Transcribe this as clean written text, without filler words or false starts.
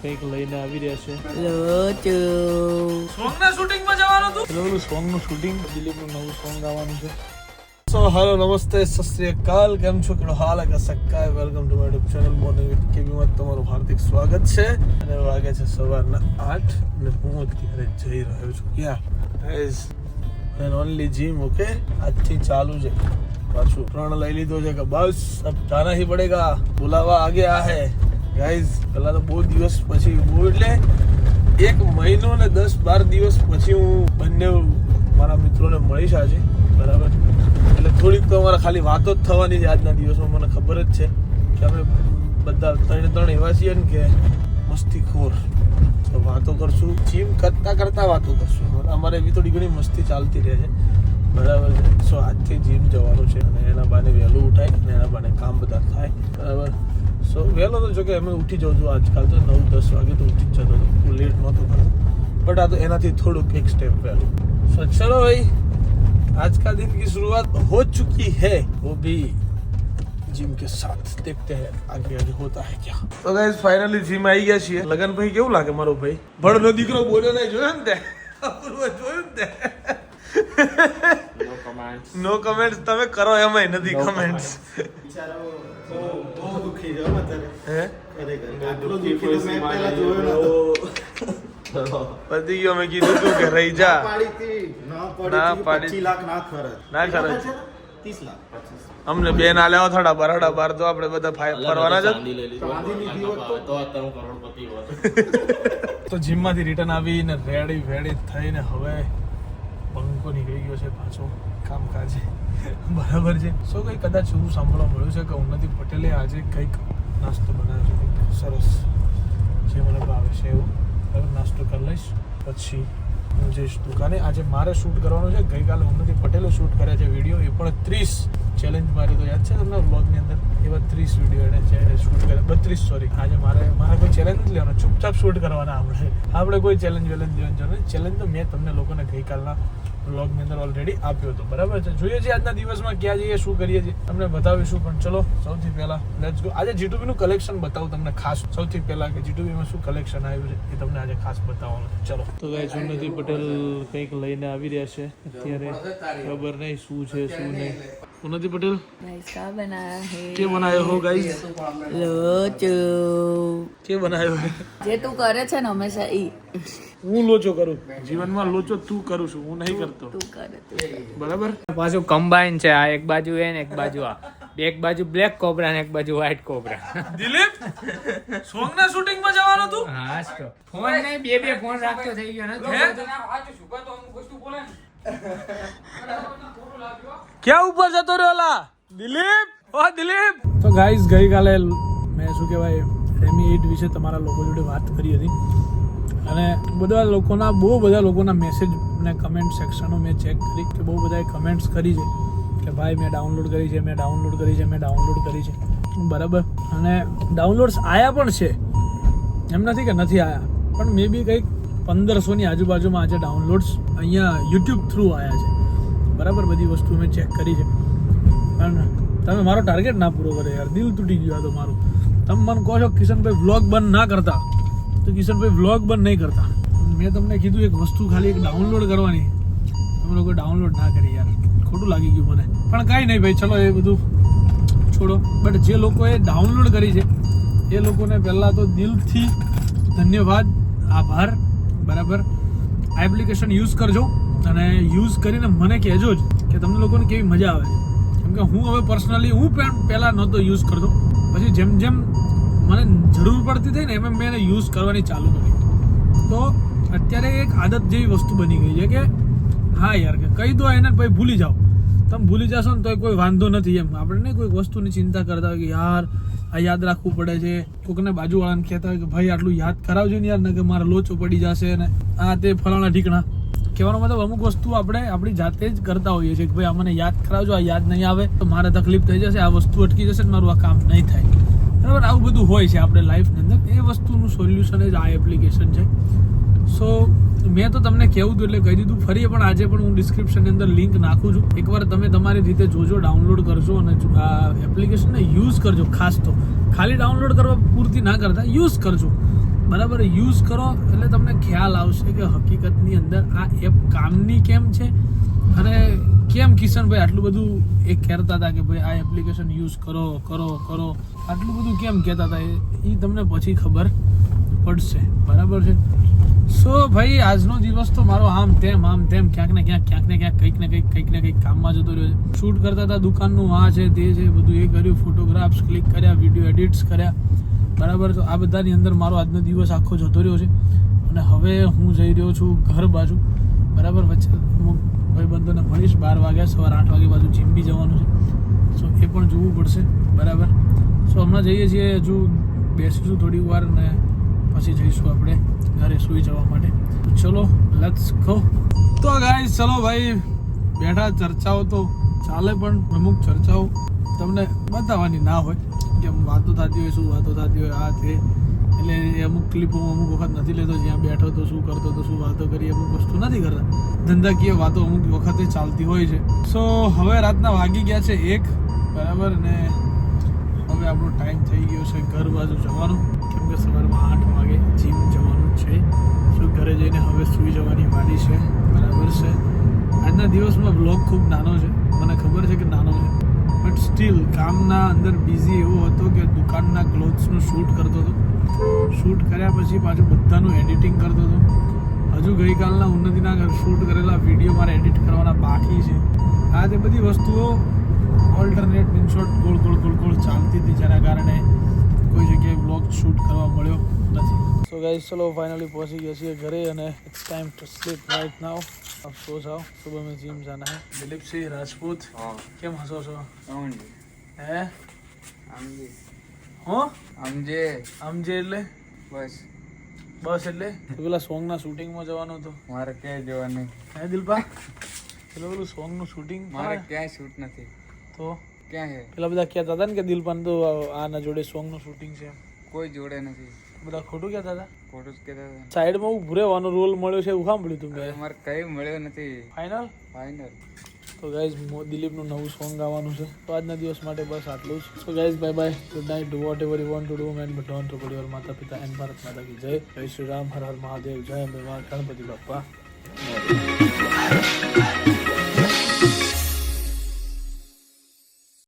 કંઈક લઈને આવી રહ્યા છે. સોંગના શૂટિંગમાં જવાનું હતું. સોંગનું શૂટિંગ, દિલીપનું નવું સોંગ આવવાનું છે. સો હેલો નમસ્તે સત શ્રી અકાલ, કેમ છો, કેવો હાલ કે સક્કાય. Welcome to my YouTube channel morning with કેબીમાં તમારું હાર્દિક સ્વાગત છે. અને વાગે છે સવારના 8 અને હું અત્યારે જઈ રહ્યો છું ક્યાં guys, and only gym. Okay, આજથી ચાલુ છે પાછું. પ્રણ લઈ લીધો છે કે બસ અબ જાના ही पड़ेगा, बुलावा आ गया है ગાઈઝ. પહેલા તો બહુ દિવસ પછી, બહુ એટલે 1 મહિનો ને 10-12 દિવસ પછી હું બંને મારા મિત્રોને મળીશ આજે, બરાબર. એટલે થોડીક તો અમારા ખાલી વાતો જ થવાની છે આજના દિવસમાં. મને ખબર જ છે કે અમે બધા ત્રણ એવા છીએ ને કે મસ્તીખોર. તો વાતો કરશું, જીમ કરતા વાતો કરશું. અમારે એવી થોડી ઘણી મસ્તી ચાલતી રહે છે, બરાબર છે. સો આજથી જીમ જવાનું છે અને એના બાને વહેલું ઉઠાય અને એના બાને કામ બધા થાય, બરાબર. સો વહેલો તો જો કે અમે ઉઠી જાઉં છું આજકાલ, તો 9-10 વાગે તો ઉઠી જ જતો હતો, લેટ નહોતો કરતો. બટ આ તો એનાથી થોડુંક એક સ્ટેપ વહેલું. સો ચલો ભાઈ, आज का दिन की शुरुआत हो चुकी है, वो भी जिम के साथ. देखते हैं आगे आगे होता है क्या. तो गाइस फाइनली जिम આવી ગયા છીએ. લગન ભાઈ કેવું લાગે મારો ભાઈ? ભણનો દીકરો બોલ્યો નહીં, જોયો ને તે પૂર્વ જોયું ને તે. નો કમેન્ટ્સ તમે કરો, એમાંય નથી કમેન્ટ્સ. બિચારો બહુ દુખી ગયો અત્યારે. હે આટલો દુખી મેં પહેલા જોયો નતો. પતિ ગયો, મેં કીધું તું કે રહી જા. ના પાડી 25 લાખ ના ખરચ. ના ખરચ. 30 લાખ 25. અમને બેન આલ્યા થોડા બાર તો આપણે બધા ફરવાના જ. તો જીમ માંથી રિટર્ન આવીને રેડી થઈને હવે પંખો નીકળી ગયો છે પાછો કામકાજે, બરાબર છે. સો કંઈ કદાચ એવું સાંભળવા મળ્યું છે કે ઉન્નતિ પટેલે આજે કંઈક નાસ્તો બનાવ્યો છે, કંઈક સરસ જે મને ભાવે છે એવું. નાસ્તો કરી લઈશ પછી હું જઈશ દુકાને. આજે મારે શૂટ કરવાનું છે. ગઈકાલે ઉન્નતિ પટેલે શૂટ કર્યા છે વિડીયો, એ પણ 30 ચેલેન્જ મારી તો યાદ છે તમને બ્લોગની અંદર. એવા 30 વિડીયો એને શૂટ કર્યા, 32 સોરી. આજે મારે કોઈ ચેલેન્જ નથી લેવાનો, ચૂપચાપ શૂટ કરવાના. આપણે કોઈ ચેલેન્જ લેવાની જરૂર નથી. ચેલેન્જ તો મેં તમને લોકોને ગઈકાલના બ્લોગની અંદર ઓલરેડી આપ્યો હતો, બરાબર છે. જોઈએ છીએ આજના દિવસમાં ક્યાં જઈએ, શું કરીએ છીએ, તમને બતાવીશું. પણ ચલો સૌથી પહેલા લેટ્સ ગો. આજે જીટુબી નું કલેક્શન બતાવું તમને ખાસ. સૌથી પહેલા કે જીટુબી માં શું કલેક્શન આવ્યું છે એ તમને આજે ખાસ બતાવવાનું છે. ચલો તો ગાઈસ, ઉન્નતિ પટેલ કંઈક લઈને આવી રહ્યા છે અત્યારે. ખબર નહીં શું છે શું નહીં. उन्नति पटेल गाइस क्या बनाया है? क्या बनाए हो गाइस? लोचो. क्या बनायो है? જે તું કરે છે ને હંમેશા ઈ હું લોચો કરું જીવનમાં. લોચો તું કરું છું, હું નહીં કરતો, તું કરે. બરાબર. પાછું કમ્બાઈન છે. આ એક બાજુ એ ને એક બાજુ આ. એક બાજુ બ્લેક કોબરા ને એક બાજુ વ્હાઈટ કોબરા. દિલીપ સોંગના શૂટિંગમાં જવાનું હતું. હા તો ફોન નહીં, બે ફોન રાખતો થઈ ગયો ને. ક્યાં ઉપર જતો રહ્યો લા દિલીપ? ઓ દિલીપ. તો ગાઈસ, ગઈકાલે મેં શું કહેવાય રેમી 8 વિશે તમારા લોકો જોડે વાત કરી હતી અને બહુ બધા લોકોના મેસેજ અને કમેન્ટ સેક્શનો મેં ચેક કરી કે બહુ બધાએ કમેન્ટ્સ કરી છે કે ભાઈ મેં ડાઉનલોડ કરી છે, બરાબર. અને ડાઉનલોડ્સ આવ્યા પણ છે, એમ નથી કે નથી આવ્યા, પણ મે બી કંઈક 1500ની આજુબાજુમાં આજે ડાઉનલોડ્સ અહીંયા યુટ્યુબ થ્રુ આવ્યા છે, બરાબર. બધી વસ્તુ મેં ચેક કરી છે. પણ તમે મારો ટાર્ગેટ ના પૂરો કરે યાર, દિલ તૂટી ગયું તો મારું. તમે મને કહો છો કિશનભાઈ વ્લોગ બંધ ના કરતા, તો કિશનભાઈ વ્લોગ બંધ નહીં કરતા. મેં તમને કીધું એક વસ્તુ ખાલી એક ડાઉનલોડ કરવાની, તમે લોકો ડાઉનલોડ ના કરી યાર, ખોટું લાગી ગયું મને. પણ કાંઈ નહીં ભાઈ, ચલો એ બધું છોડો. બટ જે લોકોએ ડાઉનલોડ કરી છે એ લોકોને પહેલાં તો દિલથી ધન્યવાદ, આભાર, બરાબર. આ એપ્લિકેશન યુઝ કરજો અને યુઝ કરીને મને કહેજો જ કે તમને લોકોને કેવી મજા આવે છે. કેમ કે હું હવે પર્સનલી હું પણ પહેલાં નહોતો યુઝ કરતો, પછી જેમ મને જરૂર પડતી થઈ ને એમ મેં એને યુઝ કરવાની ચાલુ કરી. તો અત્યારે એક આદત જેવી વસ્તુ બની ગઈ છે કે હા યાર કે કહી દો એને ભાઈ ભૂલી જાઓ. તમે ભૂલી જશો ને તો કોઈ વાંધો નથી. એમ આપણે નહીં કોઈ વસ્તુની ચિંતા કરતા હોય કે યાર આ યાદ રાખવું પડે છે. કોઈકને બાજુવાળાને કહેતા હોય કે ભાઈ આટલું યાદ કરાવજો ને યાર, ને કે મારા લોચો પડી જશે ને આ તે ફલાણા ઠીકણા. કહેવાનો મતલબ અમુક વસ્તુ આપણે આપણી જાતે જ કરતા હોઈએ છીએ કે ભાઈ આ મને યાદ કરાવજો, આ યાદ નહીં આવે તો મારે તકલીફ થઈ જશે, આ વસ્તુ અટકી જશે ને મારું આ કામ નહીં થાય, બરાબર. આવું બધું હોય છે આપણે લાઈફની અંદર. એ વસ્તુનું સોલ્યુશન જ આ એપ્લિકેશન છે. સો મેં તો તમને કહેવું હતું એટલે કહી દીધું. ફરી પણ આજે પણ હું ડિસ્ક્રિપ્શનની અંદર લિંક નાખું છું. એકવાર તમે તમારી રીતે જોજો, ડાઉનલોડ કરજો અને આ એપ્લિકેશનને યુઝ કરજો. ખાસ તો ખાલી ડાઉનલોડ કરવા પૂરતી ના કરતા યુઝ કરજો, બરાબર યુઝ કરો એટલે તમને ખ્યાલ આવશે કે હકીકતની અંદર આ એપ કામની કેમ છે અને કેમ કિશનભાઈ આટલું બધું એ કહેતા હતા કે ભાઈ આ એપ્લિકેશન યુઝ કરો કરો કરો આટલું બધું કેમ કહેતા હતા એ તમને પછી ખબર પડશે બરાબર છે. સો ભાઈ આજનો દિવસ તો મારો આમ તેમ ક્યાંક ને ક્યાંક કંઈક ને કંઈક કામમાં જતો રહ્યો છે. શૂટ કરતા હતા દુકાનનું આ છે તે છે બધું એ કર્યું, ફોટોગ્રાફ્સ ક્લિક કર્યા, વિડીયો એડિટ્સ કર્યા બરાબર. તો આ બધાની અંદર મારો આજનો દિવસ આખો જતો રહ્યો છે અને હવે હું જઈ રહ્યો છું ઘર બાજુ બરાબર. વચ્ચે હું ભાઈબંધોને મળીશ 12 વાગ્યા, સવારે 8 વાગ્યા બાજુ જીમ બી જવાનું છે. સો એ પણ જોવું પડશે બરાબર. સો હમણાં જઈએ છીએ, હજુ બેસીશું થોડી વાર ને પછી જઈશું આપણે ઘરે સૂઈ જવા માટે. ચલો લેટ્સ ગો. તો ગાઈસ ચલો ભાઈ બેઠા, ચર્ચાઓ તો ચાલે પણ અમુક ચર્ચાઓ તમને બતાવવાની ના હોય કે વાતો થતી હોય, શું વાતો થતી હોય આ તે, એટલે અમુક ક્લિપો અમુક વખત નથી લેતો. જ્યાં બેઠો તો શું કરતો તો શું વાતો કરી, અમુક વસ્તુ નથી કરતા. ધંધાકીય વાતો અમુક વખતે ચાલતી હોય છે. સો હવે રાતના વાગી ગયા છે 1 બરાબર ને હવે આપણો ટાઈમ થઈ ગયો છે ઘર બાજુ જવાનો, કેમ કે સવારમાં 8 વાગે જીમ જવાનું છે. સો ઘરે જઈને હવે સૂઈ જવાની વાડી છે બરાબર છે. આજના દિવસમાં બ્લોગ ખૂબ નાનો છે, મને ખબર છે કે નાનો છે, બટ સ્ટીલ કામના અંદર બિઝી એવો હતો કે દુકાનના ક્લોથ્સનું શૂટ કરતો હતો. શૂટ કર્યા પછી પાછું બધાનું એડિટિંગ કરતો હતો. હજુ ગઈકાલના ઉન્નતિના શૂટ કરેલા વિડીયો મારે એડિટ કરવાના બાકી છે. આ તે બધી વસ્તુઓ ઓલ્ટરનેટ ઇન શોર્ટ ગોળ ચાલતી હતી, જેના કારણે કોઈ જગ્યાએ બ્લોગ શૂટ કરવા મળ્યો નથી. સો ગાઈસ ચલો ફાઇનલી પહોંચી ગયા છીએ ઘરે અને it's time to sleep right now. अब सो जाओ, सुबह में जिम जाना है. दिलीप सिंह राजपूत કેમ હસો છો? હે હો આમજે એટલે બસ એટલે પેલા સોંગના શૂટિંગમાં જવાનું હતું મારે ક્યાંય જવાનું હે દિલપા? પેલું સોંગનું શૂટિંગ મારે ક્યાંય શૂટ નથી. તો ક્યાં છે? પેલા બધા કહેતા હતા ને કે દિલપાન તો આના જોડે સોંગનું શૂટિંગ છે. કોઈ જોડે નથી. બધા ખોટું કહેતા હતા. ખોટું જ કહેતા હતા. સાઈડમાં ઉભું રહેવાનો રોલ મળ્યો છે એવું સાંભળ્યું તું મેં. મારે કઈ મળ્યો નથી. ફાઇનલ તો ગાઈઝ દિલીપનું નવું સોંગ ગાવાનું છે. તો આજના દિવસ માટે બસ આટલું જ. So guys bye bye, good night, do vote ever you want to do and but don't to your માતા પિતા એન્ડ ભારત માતા કી જય. જય શ્રી રામ, હર હર મહાદેવ, જય અંબે મા, ગણપતિ બાપ્પા.